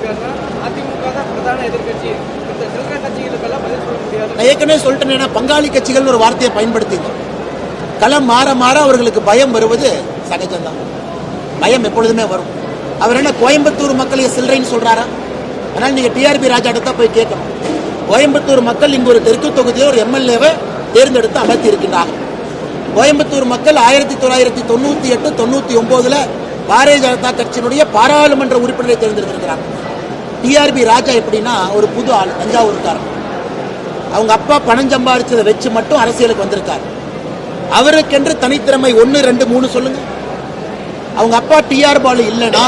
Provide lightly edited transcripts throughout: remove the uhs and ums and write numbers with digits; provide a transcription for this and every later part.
நான் ஏற்கனவே சொல்லிட்டேன், பங்காளி கட்சிகள் ஒரு வார்த்தையை பயன்படுத்திங்க. களம் மாற மாற அவர்களுக்கு பயம் வருவது சகஜம்தான். பயம் எப்பொழுதுமே வரும். அவர் என்ன கோயம்புத்தூர் மக்களை சில்லறைன்னு சொல்றாரா? அதனால நீங்க டிஆர்பி ராஜா தான் போய் கேட்கணும். கோயம்புத்தூர் மக்கள் இங்கு ஒரு தெற்கு தொகுதியை ஒரு எம்எல்ஏவை தேர்ந்தெடுத்து அமர்த்தி இருக்கின்றார்கள். கோயம்புத்தூர் மக்கள் 1998, 99 பாரதிய ஜனதா கட்சியினுடைய பாராளுமன்ற உறுப்பினரை தேர்ந்தெடுத்திருக்கிறாங்க. டிஆர்பி ராஜா எப்படின்னா ஒரு புது ஆள், தஞ்சாவூர்காரன். அவங்க அப்பா பணம் சம்பாதிச்சதை வச்சு மட்டும் அரசியலுக்கு வந்திருக்காரு. அவருக்கென்று தனித்திறமை 1, 2, 3 சொல்லுங்க. அவங்க அப்பா டிஆர் பாலு இல்லைன்னா,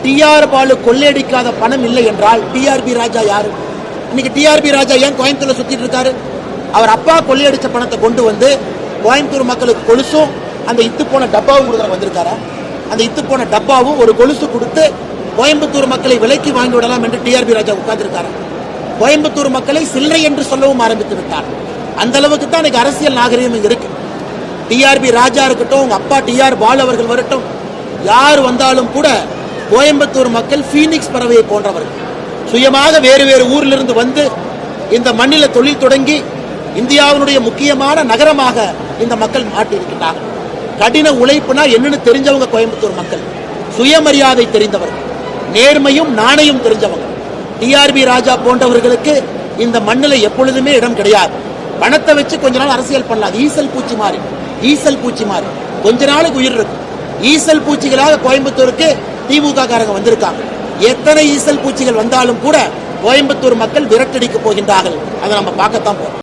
டிஆர் பாலு கொள்ளையடிக்காத பணம் இல்லை என்றால் டிஆர்பி ராஜா யாரு? இன்னைக்கு டிஆர்பி ராஜா ஏன் கோயம்புத்தூர்ல சுத்திட்டு இருக்காரு? அவர் அப்பா கொள்ளையடிச்ச பணத்தை கொண்டு வந்து கோயம்புத்தூர் மக்களுக்கு கொலுசும் அந்த இத்து போன டப்பாவும் கொடுக்குற வந்திருக்காரா? அந்த இத்து போன டப்பாவும் ஒரு கொலுசு கொடுத்து கோயம்புத்தூர் மக்களை விலைக்கு வாங்கி விடலாம் என்று டிஆர்பி ராஜா உட்கார்ந்திருக்காரு. கோயம்புத்தூர் மக்களை சில்லறை என்று சொல்லவும் ஆரம்பித்து விட்டார். அந்த அளவுக்கு தான் இன்னைக்கு அரசியல் நாகரிகம் இருக்கு. டிஆர்பி ராஜா இருக்கட்டும், உங்க அப்பா டிஆர் பாலு அவர்கள் வரட்டும், யார் வந்தாலும் கூட கோயம்புத்தூர் மக்கள் பீனிக்ஸ் பறவையை போன்றவர்கள். சுயமாக வேறு வேறு ஊரிலிருந்து வந்து இந்த மண்ணில தொழில் தொடங்கி இந்தியாவினுடைய முக்கியமான நகரமாக இந்த மக்கள் மாட்டியிருக்கிறார்கள். கடின உழைப்புனா என்னன்னு தெரிஞ்சவங்க கோயம்புத்தூர் மக்கள், சுயமரியாதை தெரிந்தவர்கள், நேர்மையும் நாணயம் தெரிஞ்சவங்க. டிஆர்பி ராஜா போன்றவர்களுக்கு இந்த மண்ணில் எப்பொழுதுமே இடம் கிடையாது. பணத்தை வச்சு கொஞ்ச நாள் அரசியல் பண்ணலாம். ஈசல் பூச்சி மாறி கொஞ்ச நாளுக்கு உயிர் இருக்கும். ஈசல் பூச்சிகளாக கோயம்புத்தூருக்கு திமுக காரங்க வந்திருக்காங்க. எத்தனை ஈசல் பூச்சிகள் வந்தாலும் கூட கோயம்புத்தூர் மக்கள் விரட்டடிக்க போகின்றார்கள். அதை நம்ம பார்க்கத்தான் போறோம்.